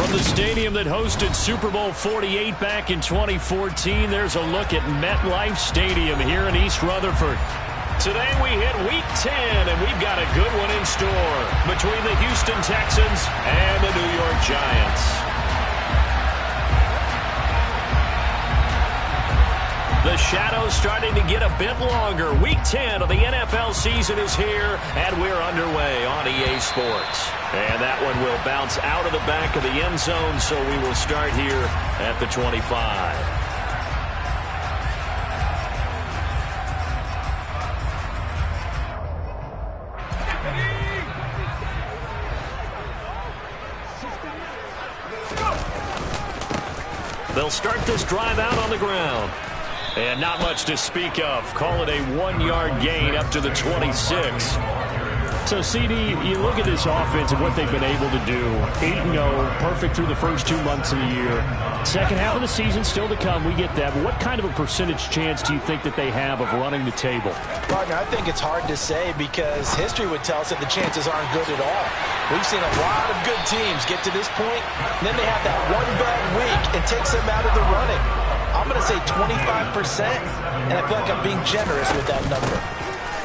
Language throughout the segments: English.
From the stadium that hosted Super Bowl 48 back in 2014, there's a look at MetLife Stadium here in East Rutherford. Today we hit Week 10, and we've got a good one in store between the Houston Texans and the New York Giants. The shadow's starting to get a bit longer. Week 10 of the NFL season is here, and we're underway on EA Sports. And that one will bounce out of the back of the end zone, so we will start here at the 25. They'll start this drive out on the ground. And not much to speak of. Call it a 1-yard gain up to the 26. So, CD, you look at this offense and what they've been able to do. 8-0, perfect through the first 2 months of the year. Second half of the season still to come. We get that. But what kind of a percentage chance do you think that they have of running the table? Partner, I think it's hard to say because history would tell us that the chances aren't good at all. We've seen a lot of good teams get to this point, and then they have that one bad week and takes them out of the running. I'm going to say 25%, and I feel like I'm being generous with that number.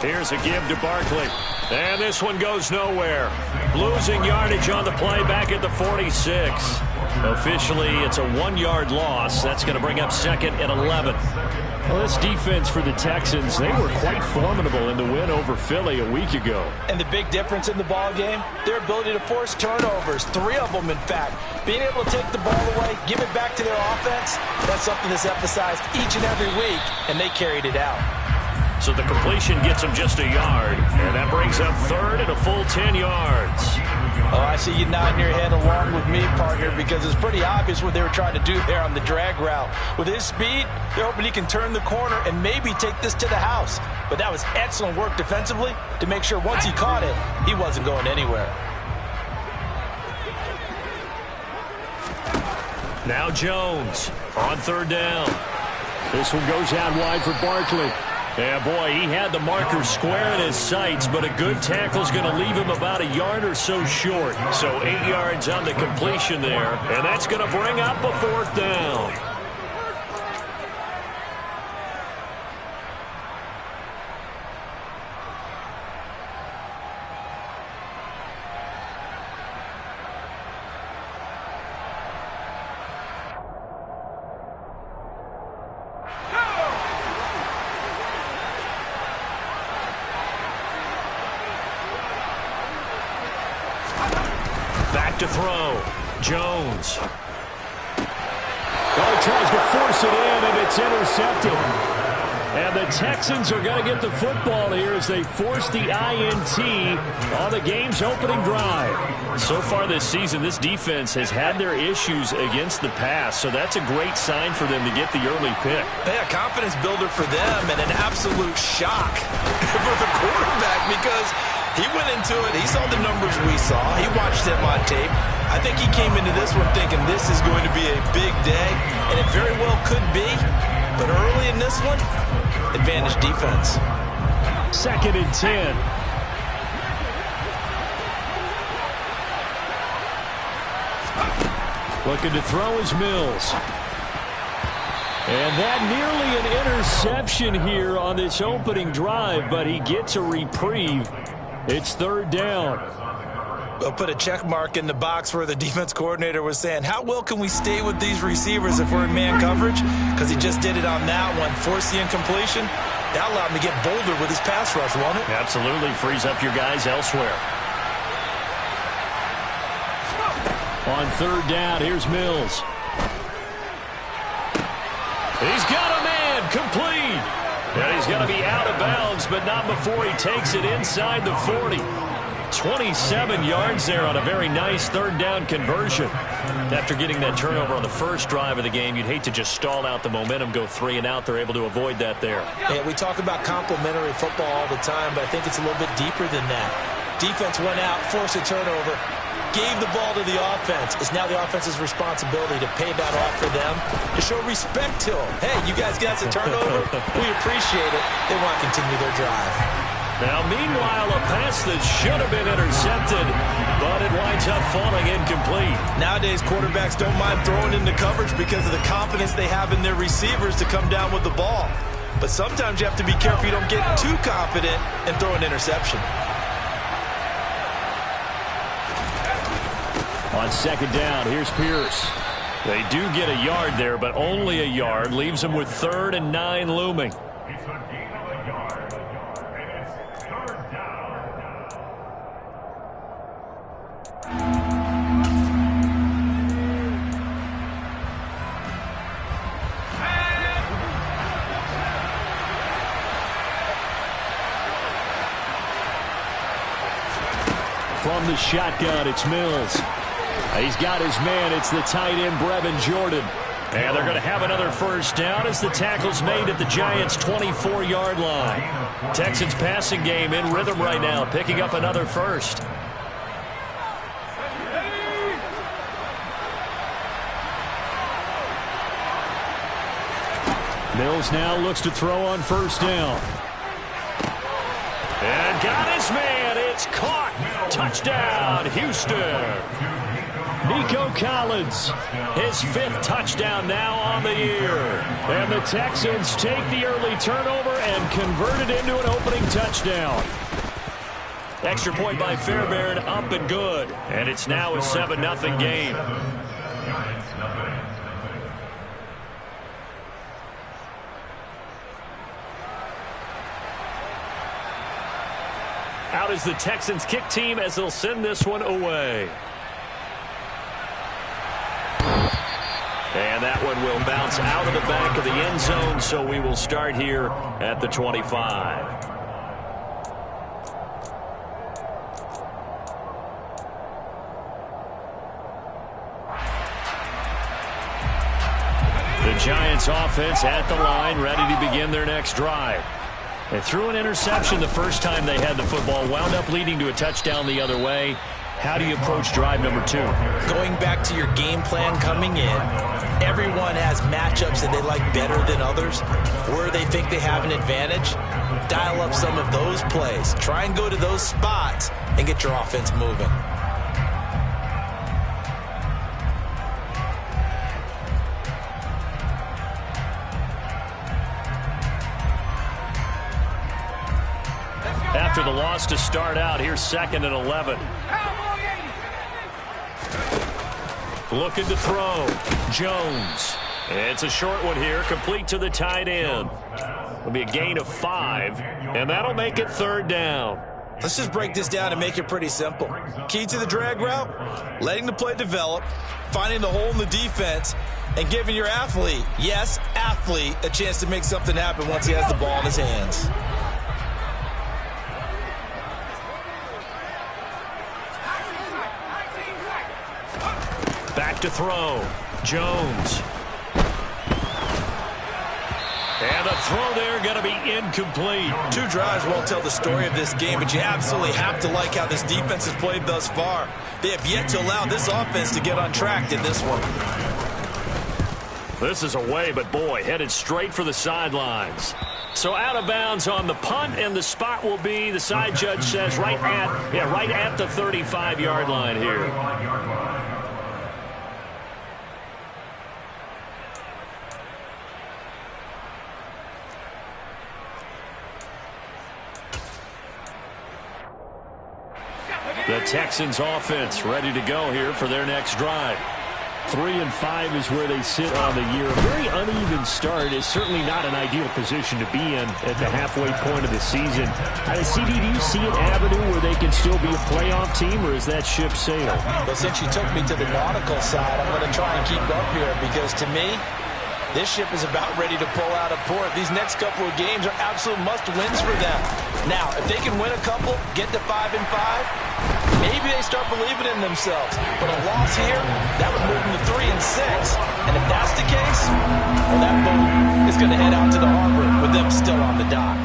Here's a give to Barkley. And this one goes nowhere. Losing yardage on the play back at the 46. Officially, it's a 1-yard loss. That's going to bring up second and 11. Well, this defense for the Texans, they were quite formidable in the win over Philly a week ago. And the big difference in the ball game, their ability to force turnovers, 3 of them in fact. Being able to take the ball away, give it back to their offense, that's something that's emphasized each and every week, and they carried it out. So the completion gets him just a yard, and that brings up third and a full 10 yards. Oh, I see you nodding your head along with me, partner, because it's pretty obvious what they were trying to do there on the drag route. With his speed, they're hoping he can turn the corner and maybe take this to the house. But that was excellent work defensively to make sure once he caught it, he wasn't going anywhere. Now Jones on third down. This one goes out wide for Barkley. Yeah, boy, he had the marker square in his sights, but a good tackle's going to leave him about a yard or so short. So 8 yards on the completion there, and that's going to bring up a fourth down. Back to throw. Jones. Oh, tries to force it in, and it's intercepted. And the Texans are going to get the football here as they force the INT on the game's opening drive. So far this season, this defense has had their issues against the pass, so that's a great sign for them to get the early pick. Yeah, confidence builder for them and an absolute shock for the quarterback because he went into it. He saw the numbers we saw. He watched them on tape. I think he came into this one thinking this is going to be a big day, and it very well could be. But early in this one, advantage defense. Second and 10. Looking to throw is Mills. And that nearly an interception here on this opening drive, but he gets a reprieve. It's third down. We'll put a check mark in the box where the defense coordinator was saying, how well can we stay with these receivers if we're in man coverage? Because he just did it on that one. Force the incompletion. That allowed him to get bolder with his pass rush, won't it? Absolutely. Frees up your guys elsewhere. On third down, here's Mills. He's got a man. Complete. And he's going to be out of bounds, but not before he takes it inside the 40. 27 yards there on a very nice third down conversion. After getting that turnover on the first drive of the game, you'd hate to just stall out the momentum, go 3 and out. They're able to avoid that there. Yeah, we talk about complementary football all the time, but I think it's a little bit deeper than that. Defense went out, forced a turnover, gave the ball to the offense. It's now the offense's responsibility to pay that off for them, to show respect to them. Hey, you guys got a turnover? We appreciate it. They want to continue their drive. Now, meanwhile, a pass that should have been intercepted, but it winds up falling incomplete. Nowadays, quarterbacks don't mind throwing into coverage because of the confidence they have in their receivers to come down with the ball. But sometimes you have to be careful you don't get too confident and throw an interception. On second down, here's Pierce. They do get a yard there, but only a yard. Leaves them with 3rd and 9 looming. From the shotgun, it's Mills. He's got his man. It's the tight end, Brevin Jordan. And they're going to have another first down as the tackle's made at the Giants' 24-yard line. Texans passing game in rhythm right now, picking up another first. Mills now looks to throw on first down. And got his man. It's caught. Touchdown, Houston. Nico Collins, his 5th touchdown now on the year. And the Texans take the early turnover and convert it into an opening touchdown. Extra point by Fairbairn, up and good. And it's now a 7-0 game. Out is the Texans kick team as they'll send this one away. And that one will bounce out of the back of the end zone, so we will start here at the 25. The Giants offense at the line, ready to begin their next drive. They threw an interception the first time they had the football, wound up leading to a touchdown the other way. How do you approach drive number 2? Going back to your game plan coming in, everyone has matchups that they like better than others. Where they think they have an advantage, dial up some of those plays. Try and go to those spots and get your offense moving. After the loss to start out, here's 2nd and 11. Looking to throw. Jones. It's a short one here, complete to the tight end. It'll be a gain of 5, and that'll make it 3rd down. Let's just break this down and make it pretty simple. Key to the drag route, letting the play develop, finding the hole in the defense, and giving your athlete, yes, athlete, a chance to make something happen once he has the ball in his hands. Back to throw. Jones. And the throw there going to be incomplete. 2 drives won't tell the story of this game, but you absolutely have to like how this defense has played thus far. They have yet to allow this offense to get untracked in this one. This is away, but boy, headed straight for the sidelines. So out of bounds on the punt, and the spot will be, the side judge says, right at the 35-yard line here. The Texans offense ready to go here for their next drive. 3 and 5 is where they sit on the year. A very uneven start is certainly not an ideal position to be in at the halfway point of the season. CD, do you see an avenue where they can still be a playoff team, or is that ship sailed? Well, since you took me to the nautical side, I'm going to try and keep up here because to me, this ship is about ready to pull out of port. These next couple of games are absolute must-wins for them. Now, if they can win a couple, get to 5 and 5, maybe they start believing in themselves. But a loss here, that would move them to 3 and 6. And if that's the case, well, that boat is going to head out to the harbor with them still on the dock.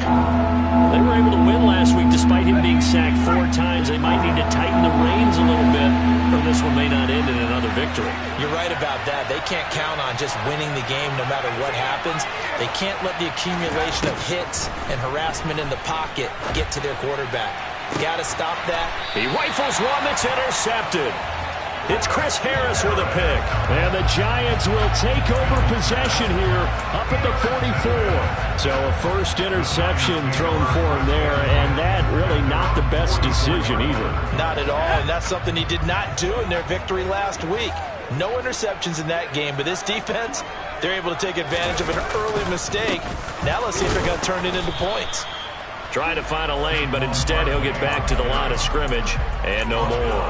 They were able to win last week despite him being sacked 4 times. They might need to tighten the reins a little bit, or this one may not end in another victory. You're right about that. They can't count on just winning the game no matter what happens. They can't let the accumulation of hits and harassment in the pocket get to their quarterback. Got to stop that. He rifles one that's intercepted. It's Chris Harris with a pick. And the Giants will take over possession here up at the 44. So a first interception thrown for him there, and that really not the best decision either. Not at all, and that's something he did not do in their victory last week. No interceptions in that game, but this defense, they're able to take advantage of an early mistake. Now let's see if they're going to turn it into points. Trying to find a lane, but instead he'll get back to the line of scrimmage, and no more.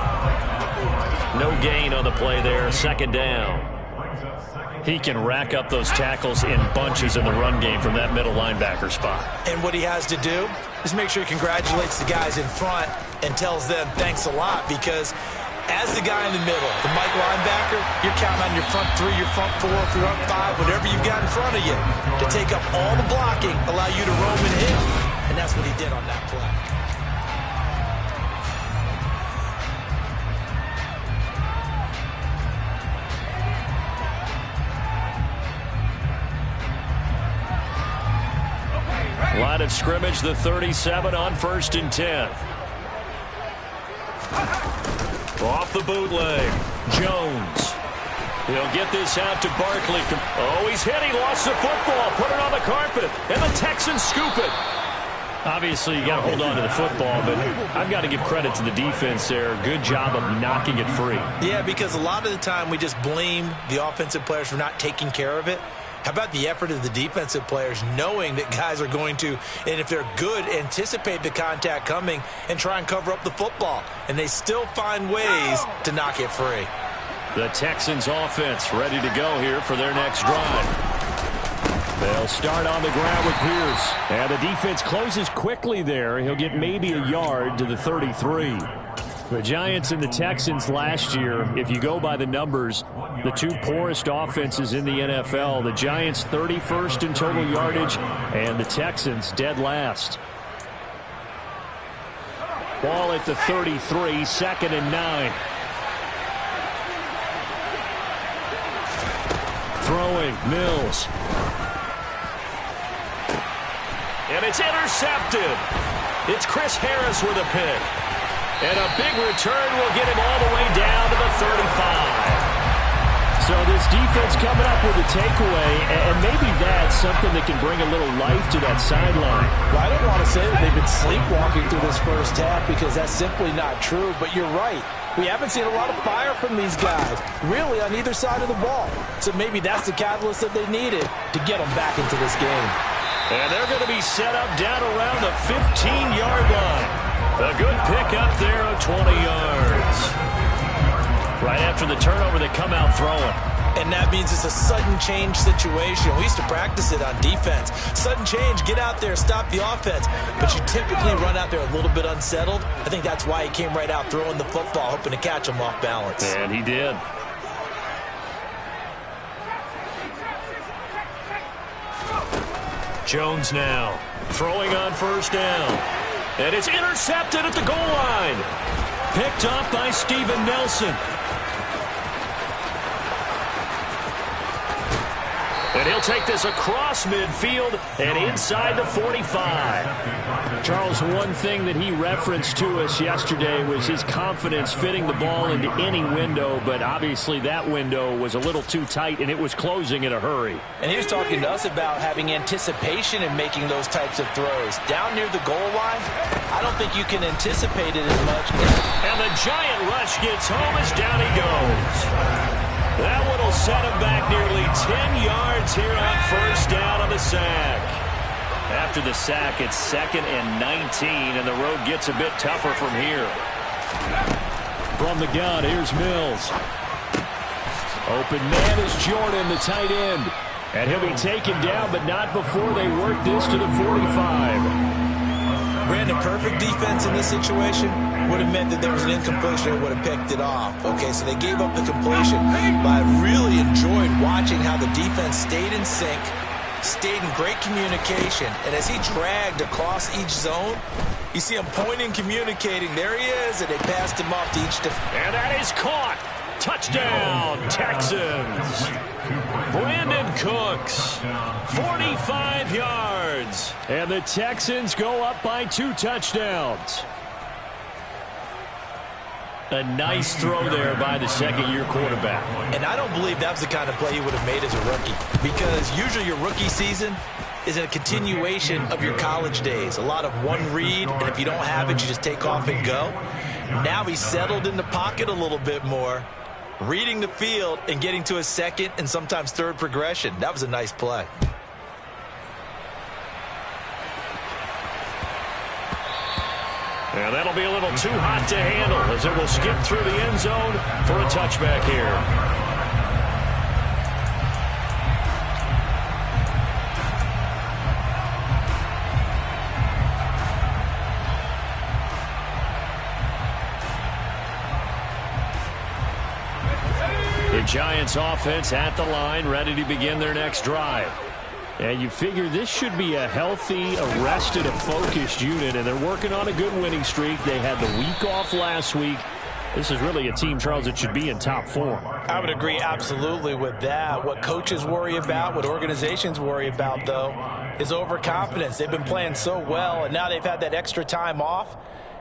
No gain on the play there, second down. He can rack up those tackles in bunches in the run game from that middle linebacker spot. And what he has to do is make sure he congratulates the guys in front and tells them thanks a lot, because as the guy in the middle, the Mike linebacker, you're counting on your front three, your front four, front five, whatever you've got in front of you to take up all the blocking, allow you to roam and hit. And that's what he did on that play. Line of scrimmage, the 37 on 1st and 10. Off the bootleg, Jones. He'll get this out to Barkley. Oh, he's hit. He lost the football. Put it on the carpet. And the Texans scoop it. Obviously, you got to hold on to the football, but I've got to give credit to the defense there. Good job of knocking it free. Yeah, because a lot of the time we just blame the offensive players for not taking care of it. How about the effort of the defensive players knowing that guys are going to, and if they're good, anticipate the contact coming and try and cover up the football. And they still find ways to knock it free. The Texans offense ready to go here for their next drive. They'll start on the ground with Pierce. And the defense closes quickly there. He'll get maybe a yard to the 33. The Giants and the Texans last year, if you go by the numbers, the two poorest offenses in the NFL. The Giants 31st in total yardage, and the Texans dead last. Ball at the 33, 2nd and 9. Throwing, Mills. And it's intercepted. It's Chris Harris with a pick. And a big return will get him all the way down to the 35. So this defense coming up with a takeaway, and maybe that's something that can bring a little life to that sideline. Well, I don't want to say that they've been sleepwalking through this first half, because that's simply not true, but you're right. We haven't seen a lot of fire from these guys, really, on either side of the ball. So maybe that's the catalyst that they needed to get them back into this game. And they're going to be set up down around the 15-yard line. A good pick up there of 20 yards. Right after the turnover, they come out throwing. And that means it's a sudden change situation. We used to practice it on defense. Sudden change, get out there, stop the offense. But you typically run out there a little bit unsettled. I think that's why he came right out throwing the football, hoping to catch him off balance. And he did. Jones now throwing on 1st down. And it's intercepted at the goal line. Picked up by Steven Nelson. And he'll take this across midfield and inside the 45. Charles, one thing that he referenced to us yesterday was his confidence fitting the ball into any window, but obviously that window was a little too tight, and it was closing in a hurry. And he was talking to us about having anticipation in making those types of throws. Down near the goal line, I don't think you can anticipate it as much. And the giant rush gets home as down he goes. That one will set him back nearly 10 yards here on 1st down on the sack. After the sack, it's 2nd and 19, and the road gets a bit tougher from here. From the gun, here's Mills. Open man is Jordan, the tight end. And he'll be taken down, but not before they work this to the 45. Brandon, perfect defense in this situation would have meant that there was an incompletion and would have picked it off. Okay, so they gave up the completion, but I really enjoyed watching how the defense stayed in sync, stayed in great communication, and as he dragged across each zone, you see him pointing, communicating. There he is, and they passed him off to each defense. And that is caught. Touchdown, Texans. Brandon Cooks, 45 yards. And the Texans go up by 2 touchdowns. A nice throw there by the second-year quarterback. And I don't believe that was the kind of play he would have made as a rookie, because usually your rookie season is a continuation of your college days. A lot of one read, and if you don't have it, you just take off and go. Now he's settled in the pocket a little bit more, reading the field and getting to a second and sometimes third progression. That was a nice play. And that'll be a little too hot to handle as it will skip through the end zone for a touchback here. The Giants offense at the line, ready to begin their next drive. And you figure this should be a healthy, arrested, a focused unit, and they're working on a good winning streak. They had the week off last week. This is really a team, Charles, that should be in top form. I would agree absolutely with that. What coaches worry about, what organizations worry about, though, is overconfidence. They've been playing so well, and now they've had that extra time off.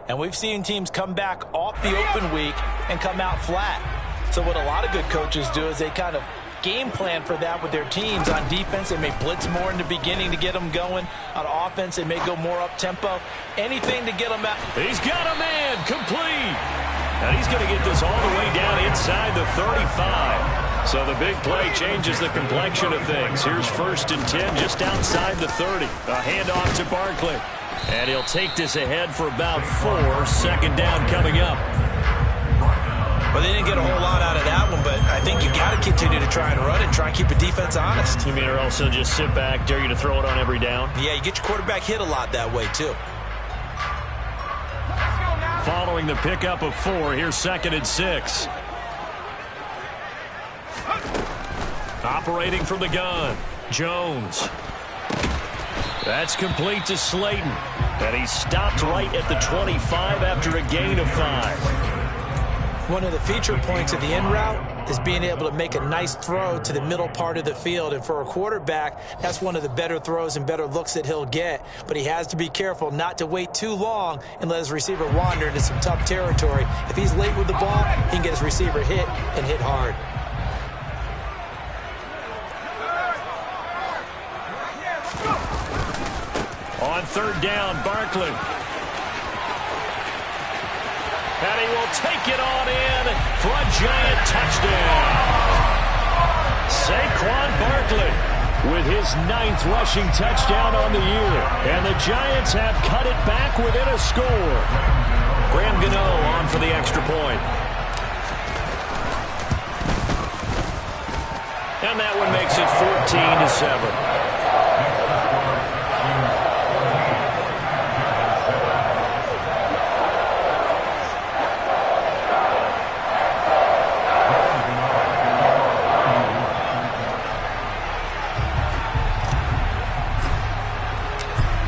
And we've seen teams come back off the open week and come out flat. So what a lot of good coaches do is they kind of game plan for that with their teams. On defense, they may blitz more in the beginning to get them going. On offense, they may go more up-tempo. Anything to get them out. He's got a man complete. And he's going to get this all the way down inside the 35. So the big play changes the complexion of things. Here's 1st and 10 just outside the 30. A handoff to Barkley. And he'll take this ahead for about 4. 2nd down coming up. Well, they didn't get a whole lot out of that one, but I think you got to continue to try and run it, try and keep the defense honest. You mean, or also just sit back, dare you to throw it on every down? Yeah, you get your quarterback hit a lot that way, too. Following the pickup of 4, here's 2nd and 6. Operating from the gun, Jones. That's complete to Slayton. And he stopped right at the 25 after a gain of 5. One of the feature points of the in route is being able to make a nice throw to the middle part of the field. And for a quarterback, that's one of the better throws and better looks that he'll get. But he has to be careful not to wait too long and let his receiver wander into some tough territory. If he's late with the ball, he can get his receiver hit and hit hard. On 3rd down, Barkley. And he will take it on in for a Giant touchdown. Saquon Barkley with his 9th rushing touchdown on the year. And the Giants have cut it back within a score. Graham Gano on for the extra point. And that one makes it 14-7.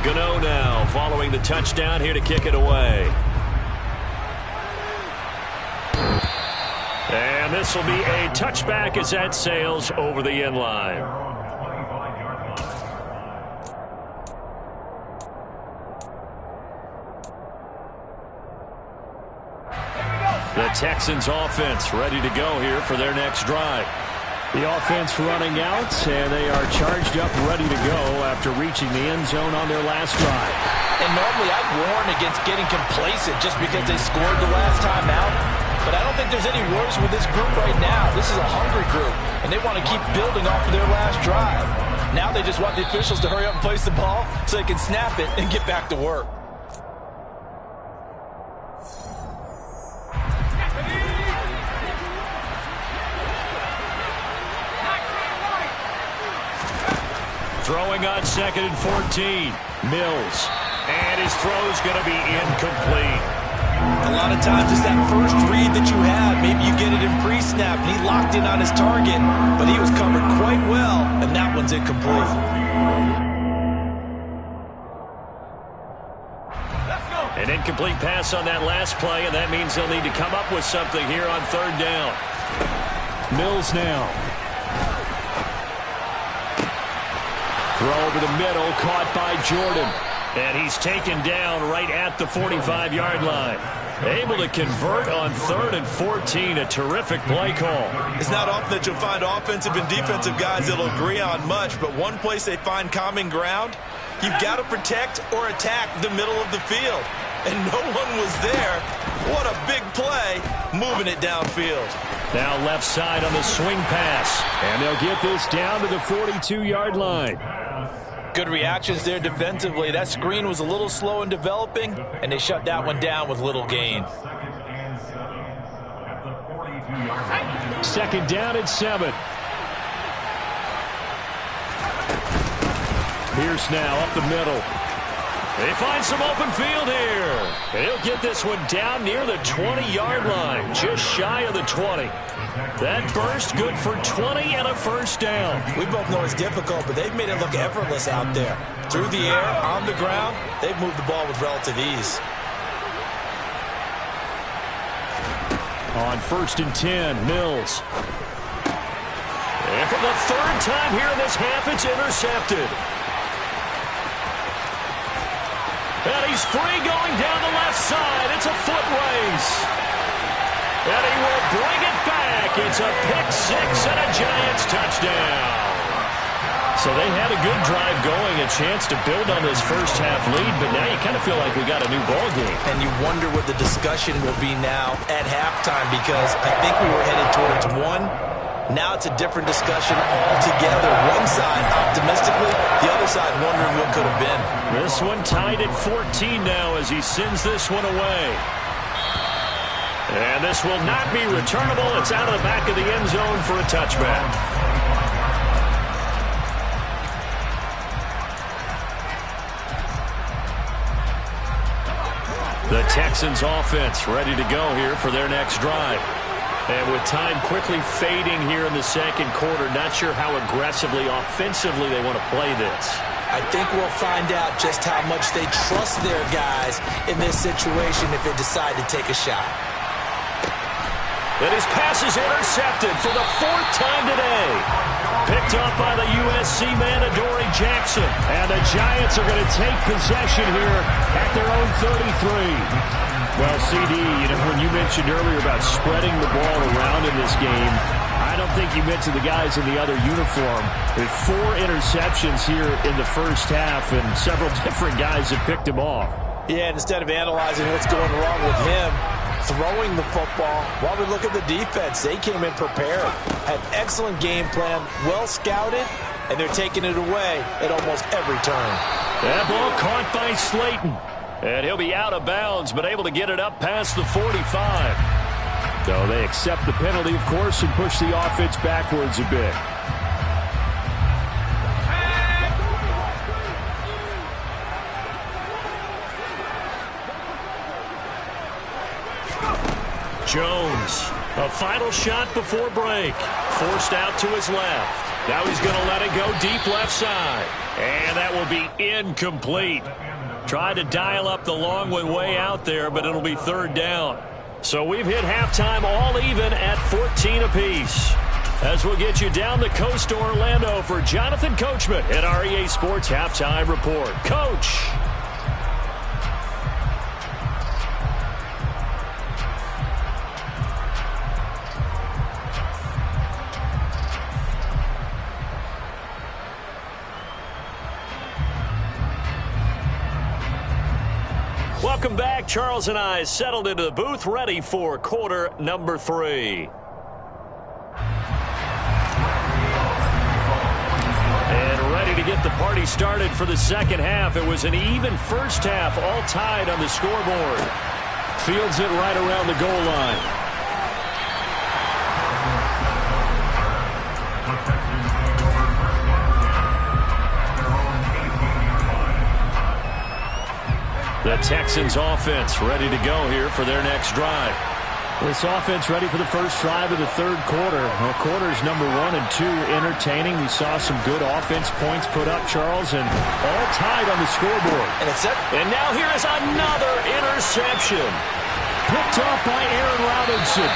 Gano now following the touchdown here to kick it away. And this will be a touchback as that sails over the end line. The Texans offense ready to go here for their next drive. The offense running out, and they are charged up, ready to go after reaching the end zone on their last drive. And normally I'd warn against getting complacent just because they scored the last time out. But I don't think there's any worries with this group right now. This is a hungry group, and they want to keep building off of their last drive. Now they just want the officials to hurry up and place the ball so they can snap it and get back to work. Throwing on 2nd and 14. Mills. And his throw's going to be incomplete. A lot of times it's that first read that you have. Maybe you get it in pre-snap, and he locked in on his target, but he was covered quite well, and that one's incomplete. An incomplete pass on that last play, and that means they'll need to come up with something here on 3rd down. Mills now. Throw over the middle, caught by Jordan. And he's taken down right at the 45-yard line. Able to convert on 3rd and 14. A terrific play call. It's not often that you'll find offensive and defensive guys that'll agree on much, but one place they find common ground, you've got to protect or attack the middle of the field. And no one was there. What a big play, moving it downfield. Now left side on the swing pass. And they'll get this down to the 42-yard line. Good reactions there defensively. That screen was a little slow in developing, and they shut that one down with little gain. 2nd down and 7. Pierce now up the middle. They find some open field here. He'll get this one down near the 20-yard line, just shy of the 20. That burst good for 20 and a first down. We both know it's difficult, but they've made it look effortless out there. Through the air, on the ground, they've moved the ball with relative ease. On 1st and 10, Mills. And for the 3rd time here in this half, it's intercepted. And he's free going down the left side. It's a foot race. And he will bring it back. It's a pick 6 and a Giants touchdown. So they had a good drive going, a chance to build on this first half lead, but now you kind of feel like we got a new ball game. And you wonder what the discussion will be now at halftime, because I think we were headed towards one. Now it's a different discussion altogether. One side optimistically, the other side wondering what could have been. This one tied at 14 now as he sends this one away. And this will not be returnable. It's out of the back of the end zone for a touchback. The Texans offense ready to go here for their next drive. And with time quickly fading here in the 2nd quarter, not sure how aggressively, offensively they want to play this. I think we'll find out just how much they trust their guys in this situation if they decide to take a shot. And his pass is intercepted for the 4th time today. Picked up by the USC man, Adoree Jackson. And the Giants are going to take possession here at their own 33. Well, CD, when you mentioned earlier about spreading the ball around in this game, I don't think you mentioned the guys in the other uniform. With 4 interceptions here in the first half, and several different guys have picked him off. Yeah, and instead of analyzing what's going wrong with him, throwing the football, while we look at the defense, they came in prepared, had excellent game plan, well scouted, and they're taking it away at almost every turn. That ball caught by Slayton. And he'll be out of bounds, but able to get it up past the 45. So they accept the penalty, of course, and push the offense backwards a bit. Jones, a final shot before break. Forced out to his left. Now he's going to let it go deep left side. And that will be incomplete. Tried to dial up the long one way out there, but it'll be 3rd down. So we've hit halftime all even at 14 apiece. As we'll get you down the coast to Orlando for Jonathan Coachman at our EA Sports Halftime Report. Coach. Welcome back. Charles and I settled into the booth, ready for quarter number 3. And ready to get the party started for the second half. It was an even first half, all tied on the scoreboard. Fields it right around the goal line. The Texans offense ready to go here for their next drive. This offense ready for the first drive of the 3rd quarter. Well, quarters number 1 and 2 entertaining. We saw some good offense points put up, Charles, and all tied on the scoreboard. And now here is another interception. Picked off by Aaron Robinson.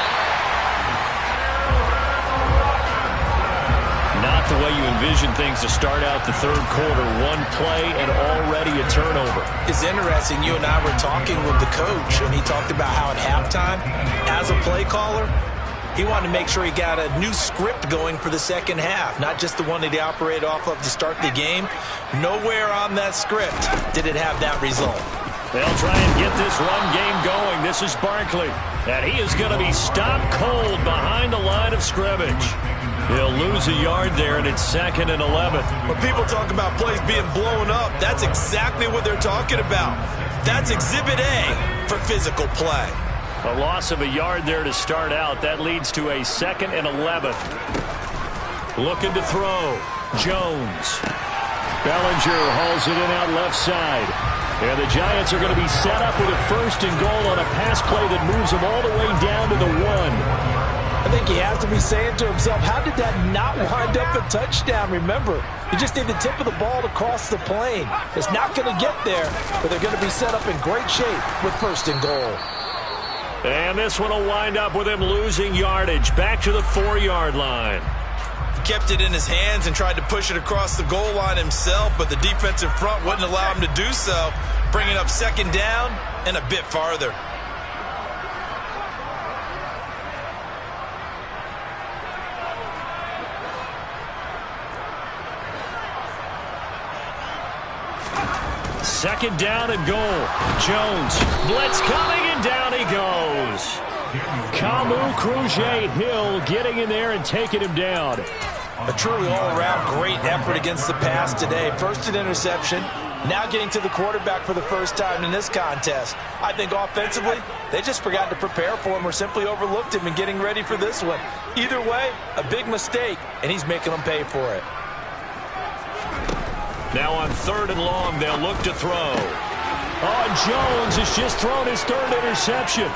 Not not the way you envision things to start out the third quarter. One play and already a turnover. It's interesting. You and I were talking with the coach, and he talked about how at halftime, as a play caller, he wanted to make sure he got a new script going for the second half, not just the one that he operated off of to start the game. Nowhere on that script did it have that result. They'll try and get this run game going. This is Barkley, and he is going to be stopped cold behind the line of scrimmage. He'll lose a yard there, and it's 2nd and 11. When people talk about plays being blown up, that's exactly what they're talking about. That's Exhibit A for physical play. A loss of a yard there to start out. That leads to a 2nd and 11. Looking to throw. Jones. Bellinger hauls it in out left side. And the Giants are going to be set up with a 1st and goal on a pass play that moves them all the way down to the 1. I think he has to be saying to himself, how did that not wind up a touchdown? Remember, you just need the tip of the ball to cross the plane. It's not going to get there, but they're going to be set up in great shape with 1st and goal. And this one will wind up with him losing yardage. Back to the 4-yard line. Kept it in his hands and tried to push it across the goal line himself, but the defensive front wouldn't allow him to do so, bringing up 2nd down and a bit farther. Second down and goal. Jones. Blitz coming, and down he goes. Kamu Cruz-Hill getting in there and taking him down. A truly all-around great effort against the pass today. First an interception, now getting to the quarterback for the first time in this contest. I think offensively, they just forgot to prepare for him or simply overlooked him in getting ready for this one. Either way, a big mistake, and he's making them pay for it. Now on 3rd and long, they'll look to throw. Oh, Jones has just thrown his 3rd interception.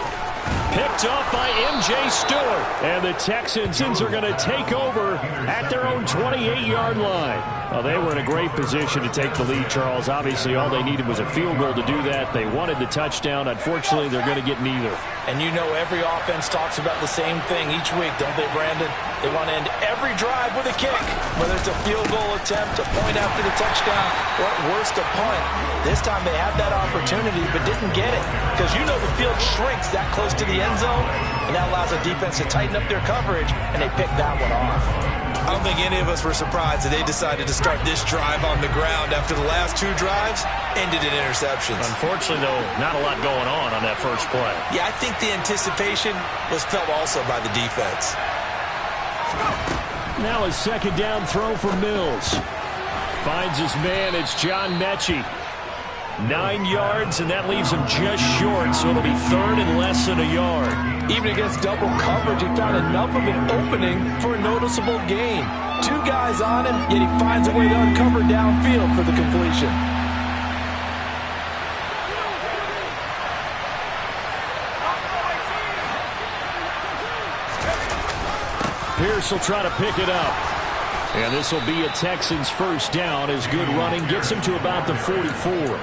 Picked off by M.J. Stewart. And the Texans are going to take over at their own 28-yard line. Well, they were in a great position to take the lead, Charles. Obviously, all they needed was a field goal to do that. They wanted the touchdown. Unfortunately, they're going to get neither. And you know every offense talks about the same thing each week, don't they, Brandon? They want to end every drive with a kick, whether it's a field goal attempt, a point after the touchdown, or at worst, a punt. This time they had that opportunity but didn't get it because you know the field shrinks that close to the end zone, and that allows the defense to tighten up their coverage, and they picked that one off. I don't think any of us were surprised that they decided to start this drive on the ground after the last 2 drives ended in interceptions. Unfortunately, though, not a lot going on that first play. Yeah, I think the anticipation was felt also by the defense. Now a 2nd down throw for Mills. Finds his man. It's John Mechie. 9 yards, and that leaves him just short, so it'll be 3rd and less than a yard. Even against double coverage, he found enough of an opening for a noticeable gain. 2 guys on him, yet he finds a way to uncover downfield for the completion. Pierce will try to pick it up. And this will be a Texans 1st down as good running gets him to about the 44.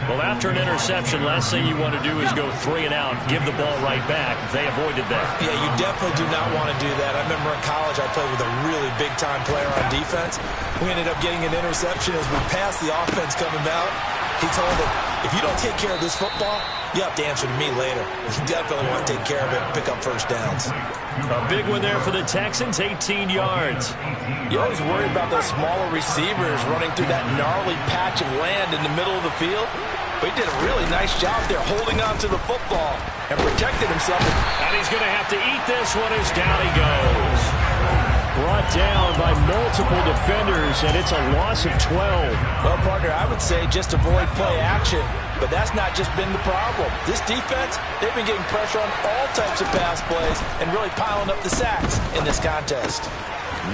Well, after an interception, last thing you want to do is go 3 and out, give the ball right back. They avoided that. Yeah, you definitely do not want to do that. I remember in college I played with a really big-time player on defense. We ended up getting an interception as we passed the offense coming out. He told him, if you don't take care of this football, you have to answer to me later. You definitely want to take care of it and pick up 1st downs. A big one there for the Texans, 18 yards. You always worry about those smaller receivers running through that gnarly patch of land in the middle of the field. But he did a really nice job there holding on to the football and protected himself. And he's going to have to eat this one as down he goes. Brought down by multiple defenders, and it's a loss of 12. Well, partner, I would say just avoid play action. But that's not just been the problem. This defense, they've been getting pressure on all types of pass plays and really piling up the sacks in this contest.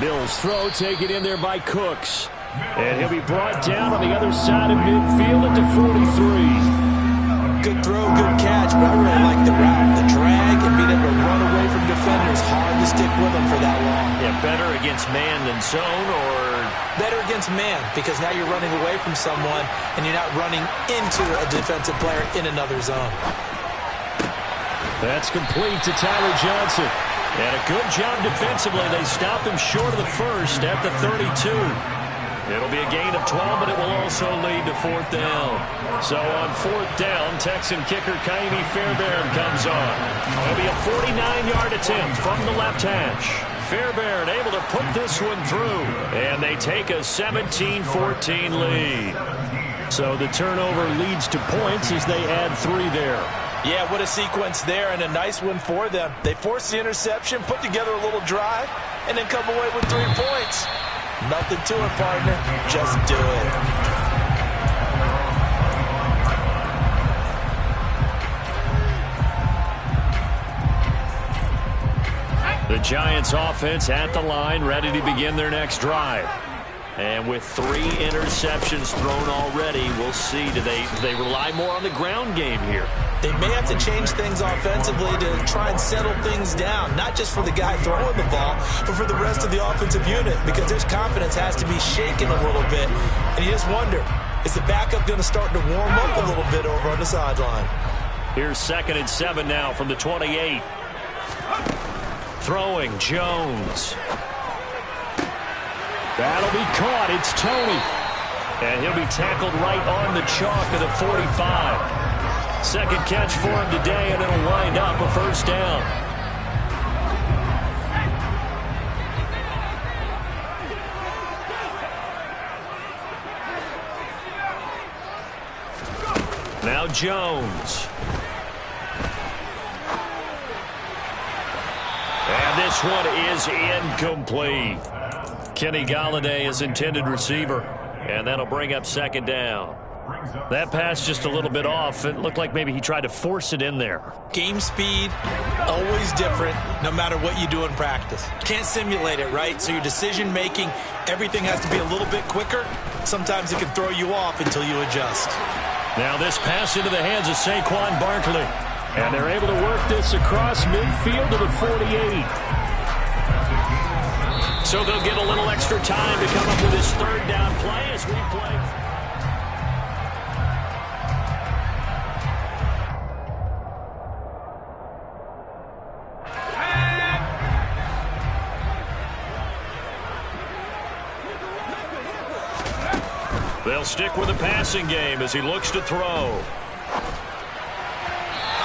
Mills throw taken in there by Cooks. And he'll be brought down on the other side of midfield at the 43. Good throw, good catch, but I really like the route. The drag and being able to run away from defenders, hard to stick with them for that long. Yeah, better against man than zone, or better against man, because now you're running away from someone and you're not running into a defensive player in another zone. That's complete to Tyler Johnson. And a good job defensively. They stopped him short of the first at the 32. It'll be a gain of 12, but it will also lead to 4th down. So on 4th down, Texan kicker Kaimi Fairbairn comes on. It'll be a 49-yard attempt from the left hash. Fairbairn able to put this one through, and they take a 17-14 lead. So the turnover leads to points as they add 3 there. Yeah, what a sequence there, and a nice one for them. They force the interception, put together a little drive, and then come away with 3 points. Nothing to it, partner. Just do it. The Giants offense at the line, ready to begin their next drive. And with 3 interceptions thrown already, we'll see. Do they rely more on the ground game here? They may have to change things offensively to try and settle things down, not just for the guy throwing the ball, but for the rest of the offensive unit, because their confidence has to be shaken a little bit. And you just wonder, is the backup going to start to warm up a little bit over on the sideline? Here's 2nd and 7 now from the 28. Throwing Jones. That'll be caught. It's Tony. And he'll be tackled right on the chalk of the 45. Second catch for him today, and it'll wind up a 1st down. Now Jones. And this one is incomplete. Kenny Golladay is intended receiver, and that'll bring up 2nd down. That pass just a little bit off. It looked like maybe he tried to force it in there. Game speed, always different, no matter what you do in practice. Can't simulate it, right? So your decision-making, everything has to be a little bit quicker. Sometimes it can throw you off until you adjust. Now this pass into the hands of Saquon Barkley. And they're able to work this across midfield to the 48. So they'll get a little extra time to come up with his 3rd down play as we play. They'll stick with the passing game as he looks to throw.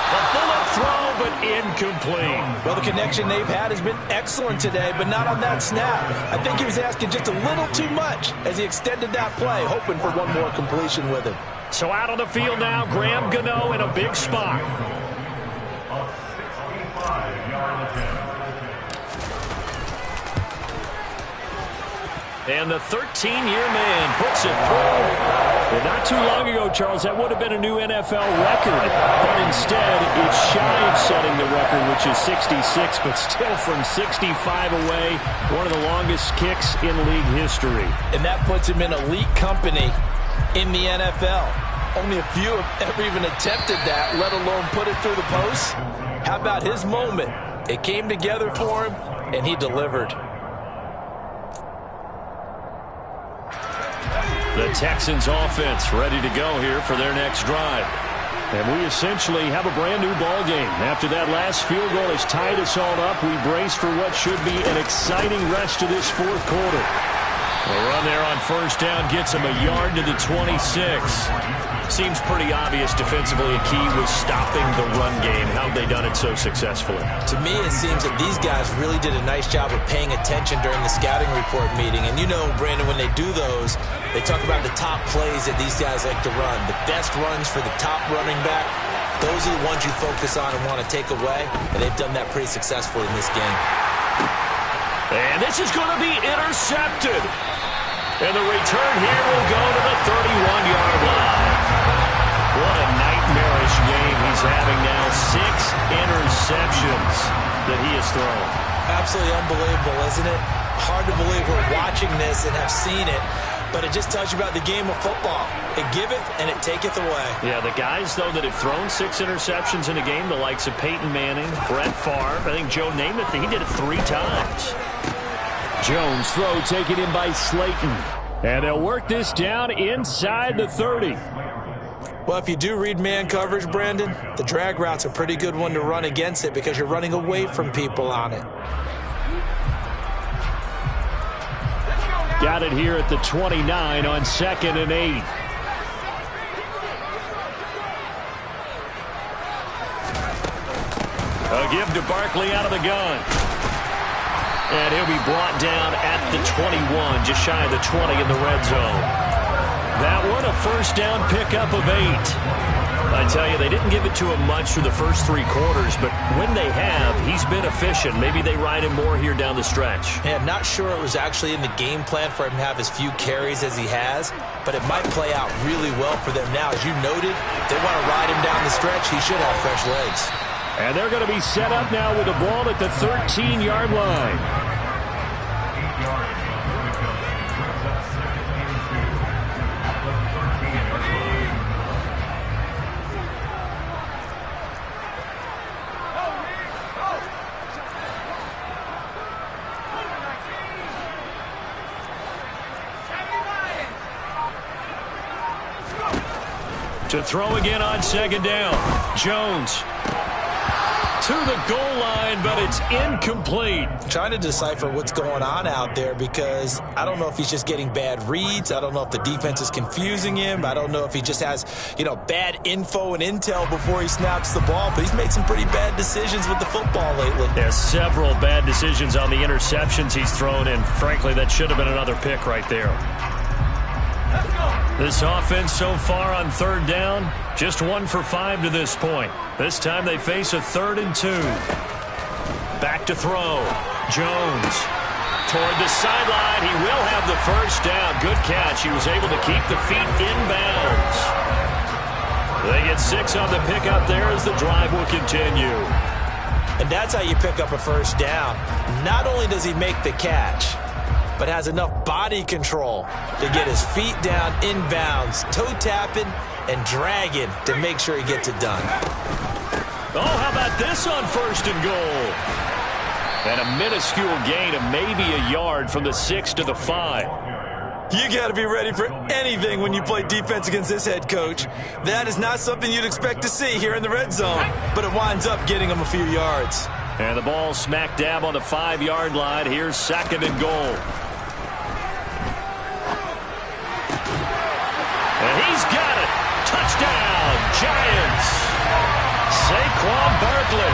A bullet throw, but incomplete. Well, the connection they've had has been excellent today, but not on that snap. I think he was asking just a little too much as he extended that play, hoping for one more completion with him. So out on the field now, Graham Gano in a big spot. And the 13-year man puts it through. And not too long ago, Charles, that would have been a new NFL record. But instead, it's shy of setting the record, which is 66, but still from 65 away, one of the longest kicks in league history. And that puts him in elite company in the NFL. Only a few have ever even attempted that, let alone put it through the post. How about his moment? It came together for him, and he delivered. The Texans offense ready to go here for their next drive. And we essentially have a brand new ball game. After that last field goal has tied us all up, we brace for what should be an exciting rest of this 4th quarter. The run there on 1st down gets him a yard to the 26. Seems pretty obvious defensively a key was stopping the run game. How have they done it so successfully? To me, it seems that these guys really did a nice job of paying attention during the scouting report meeting. And you know, Brandon, when they do those, they talk about the top plays that these guys like to run. The best runs for the top running back, those are the ones you focus on and want to take away. And they've done that pretty successfully in this game. And this is going to be intercepted. And the return here will go to the 31-yard line. What a nightmarish game he's having now. 6 interceptions that he has thrown. Absolutely unbelievable, isn't it? Hard to believe we're watching this and have seen it, but it just tells you about the game of football. It giveth and it taketh away. Yeah, the guys, though, that have thrown 6 interceptions in a game, the likes of Peyton Manning, Brett Favre, I think Joe Namath, he did it 3 times. Jones throw taken in by Slayton. And they'll work this down inside the 30. Well, if you do read man coverage, Brandon, the drag route's a pretty good one to run against it because you're running away from people on it. Got it here at the 29 on 2nd and 8. A give to Barkley out of the gun. And he'll be brought down at the 21, just shy of the 20 in the red zone. That one, a first down pickup of 8. I tell you, they didn't give it to him much through the first 3 quarters, but when they have, he's been efficient. Maybe they ride him more here down the stretch. Yeah, I'm not sure it was actually in the game plan for him to have as few carries as he has, but it might play out really well for them now. As you noted, if they want to ride him down the stretch, he should have fresh legs. And they're going to be set up now with the ball at the 13-yard line. To throw again on 2nd down. Jones to the goal line, but it's incomplete. Trying to decipher what's going on out there because I don't know if he's just getting bad reads. I don't know if the defense is confusing him. I don't know if he just has, bad info and intel before he snaps the ball, but he's made some pretty bad decisions with the football lately. There's several bad decisions on the interceptions he's thrown, and frankly, that should have been another pick right there. This offense so far on 3rd down, just 1 for 5 to this point. This time they face a 3rd and 2. Back to throw. Jones toward the sideline. He will have the first down. Good catch. He was able to keep the feet inbounds. They get 6 on the pickup there as the drive will continue. And that's how you pick up a first down. Not only does he make the catch, but has enough body control to get his feet down inbounds, toe tapping and dragging to make sure he gets it done. Oh, how about this on 1st and goal? And a minuscule gain of maybe a yard from the 6 to the 5. You got to be ready for anything when you play defense against this head coach. That is not something you'd expect to see here in the red zone, but it winds up getting him a few yards. And the ball smack dab on the 5-yard line. Here's 2nd and goal. And he's got it. Touchdown, Giants. Saquon Barkley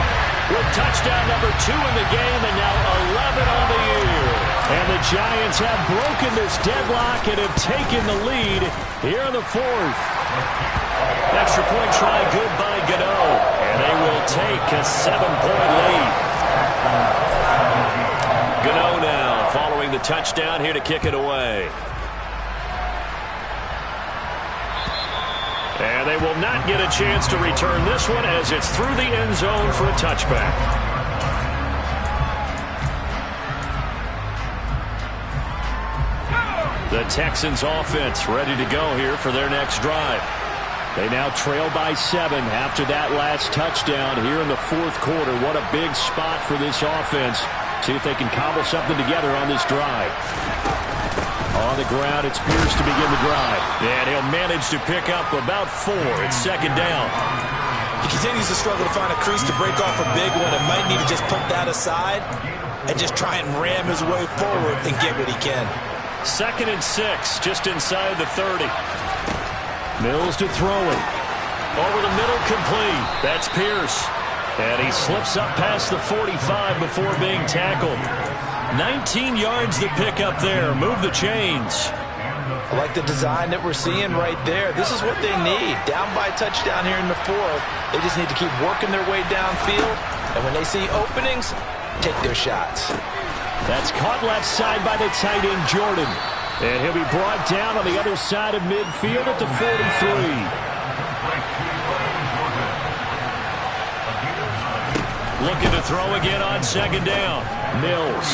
with touchdown number 2 in the game and now 11 on the year. And the Giants have broken this deadlock and have taken the lead here in the 4th. Extra point try good by Gano. And they will take a 7-point lead. Gano now following the touchdown here to kick it away. And they will not get a chance to return this one as it's through the end zone for a touchback. The Texans offense ready to go here for their next drive. They now trail by 7 after that last touchdown here in the 4th quarter. What a big spot for this offense. See if they can cobble something together on this drive. On the ground, it's Pierce to begin the drive. And he'll manage to pick up about 4. It's 2nd down. He continues to struggle to find a crease to break off a big one and might need to just put that aside and just try and ram his way forward and get what he can. 2nd and 6, just inside the 30. Mills to throw it. Over the middle, complete. That's Pierce. And he slips up past the 45 before being tackled. 19 yards to pick up there. Move the chains. I like the design that we're seeing right there. This is what they need. Down by a touchdown here in the 4th. They just need to keep working their way downfield. And when they see openings, take their shots. That's caught left side by the tight end, Jordan. And he'll be brought down on the other side of midfield at the 43. Looking to throw again on 2nd down. Mills.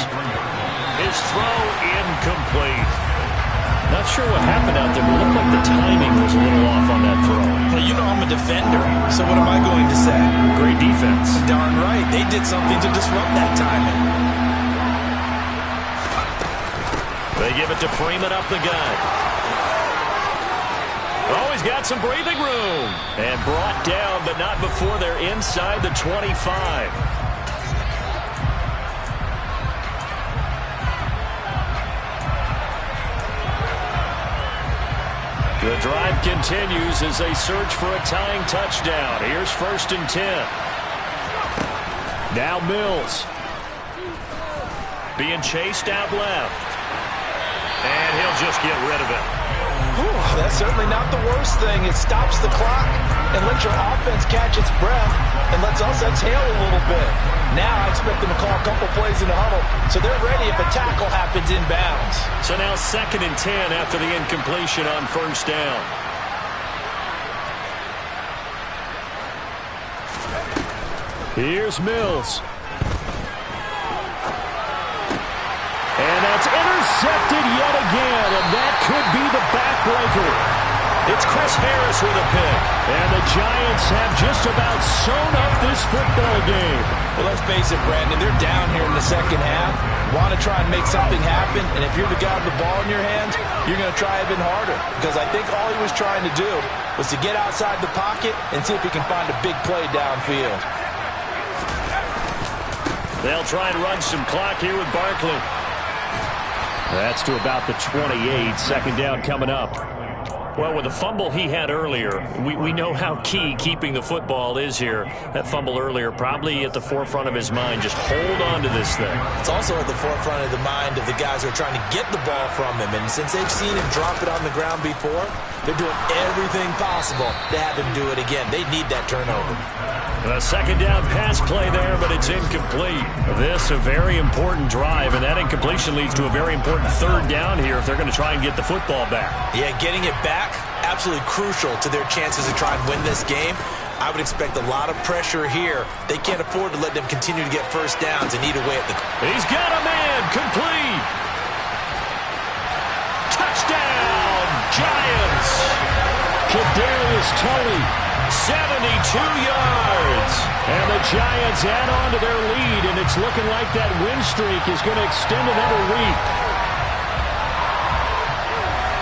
His throw incomplete. Not sure what happened out there, but it looked like the timing was a little off on that throw. Well, you know I'm a defender, so what am I going to say? Great defense. Darn right. They did something to disrupt that timing. They give it to Freeman up the gut. Oh, he's got some breathing room. And brought down, but not before they're inside the 25. The drive continues as they search for a tying touchdown. Here's 1st and 10. Now Mills. Being chased out left. And he'll just get rid of it. Whew, that's certainly not the worst thing. It stops the clock and lets your offense catch its breath and lets us exhale a little bit. Now I expect them to call a couple plays in the huddle so they're ready if a tackle happens inbounds. So now 2nd and 10 after the incompletion on 1st down. Here's Mills. And that's intercepted yet again, and that could be the backbreaker. It's Chris Harris with a pick, and the Giants have just about sewn up this football game. Well, let's face it, Brandon, they're down here in the second half. Want to try and make something happen, and if you're the guy with the ball in your hands, you're going to try even harder, because I think all he was trying to do was to get outside the pocket and see if he can find a big play downfield. They'll try and run some clock here with Barkley. That's to about the 28. 2nd down coming up. Well, with the fumble he had earlier, we know how key keeping the football is here. That fumble earlier probably at the forefront of his mind. Just hold on to this thing. It's also at the forefront of the mind of the guys who are trying to get the ball from him. And since they've seen him drop it on the ground before, they're doing everything possible to have him do it again. They need that turnover. A 2nd down pass play there, but it's incomplete. This a very important drive, and that incompletion leads to a very important 3rd down here if they're going to try and get the football back. Yeah, getting it back, absolutely crucial to their chances to try and win this game. I would expect a lot of pressure here. They can't afford to let them continue to get 1st downs and eat away at the... He's got a man, complete. Touchdown, Giants. Kadarius Toney, 72 yards. And the Giants add on to their lead, and it's looking like that win streak is going to extend another week.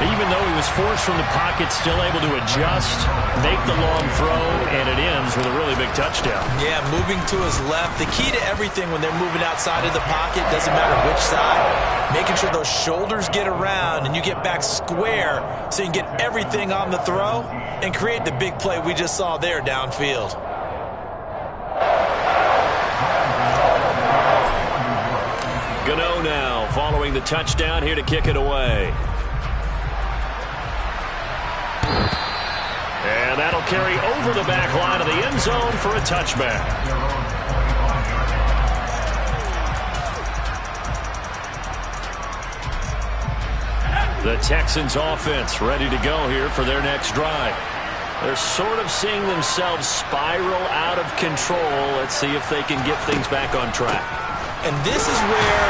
Even though he was forced from the pocket, still able to adjust, make the long throw, and it ends with a really big touchdown. Yeah, moving to his left. The key to everything when they're moving outside of the pocket, doesn't matter which side, making sure those shoulders get around and you get back square so you can get everything on the throw and create the big play we just saw there downfield. Gano now following the touchdown here to kick it away. And that'll carry over the back line of the end zone for a touchback. The Texans offense ready to go here for their next drive. They're sort of seeing themselves spiral out of control. Let's see if they can get things back on track. And this is where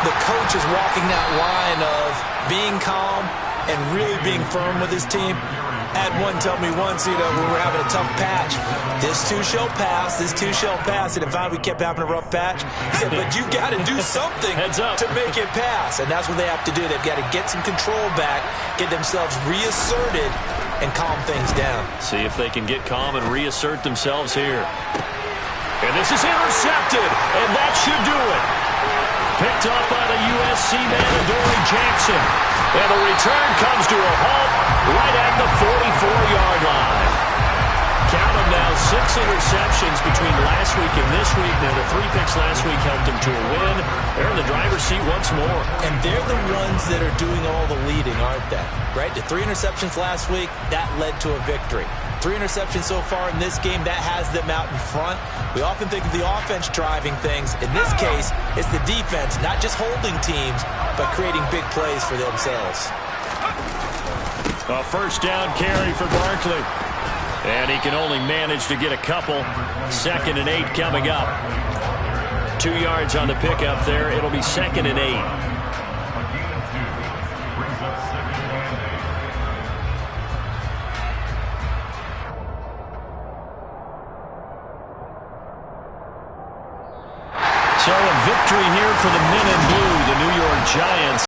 the coach is walking that line of being calm and really being firm with his team. Had one tell me once, when we're having a tough patch, this too shall pass, this too shall pass. And if we kept having a rough patch, he said, but you got to do something to make it pass. And that's what they have to do. They've got to get some control back, get themselves reasserted, and calm things down. See if they can get calm and reassert themselves here. And this is intercepted, and that should do it. Picked up by the USC man, Adoree Jackson. And the return comes to a halt right at the 44-yard line. Count them now, 6 interceptions between last week and this week. Now, the 3 picks last week helped them to a win. They're in the driver's seat once more. And they're the ones that are doing all the leading, aren't they? Right? The 3 interceptions last week, that led to a victory. 3 interceptions so far in this game, that has them out in front. We often think of the offense driving things. In this case, it's the defense, not just holding teams, but creating big plays for themselves. A 1st down carry for Barkley. And he can only manage to get a couple. 2nd and 8 coming up. 2 yards on the pickup there. It'll be 2nd and 8. So a victory here for the men in blue, the New York Giants.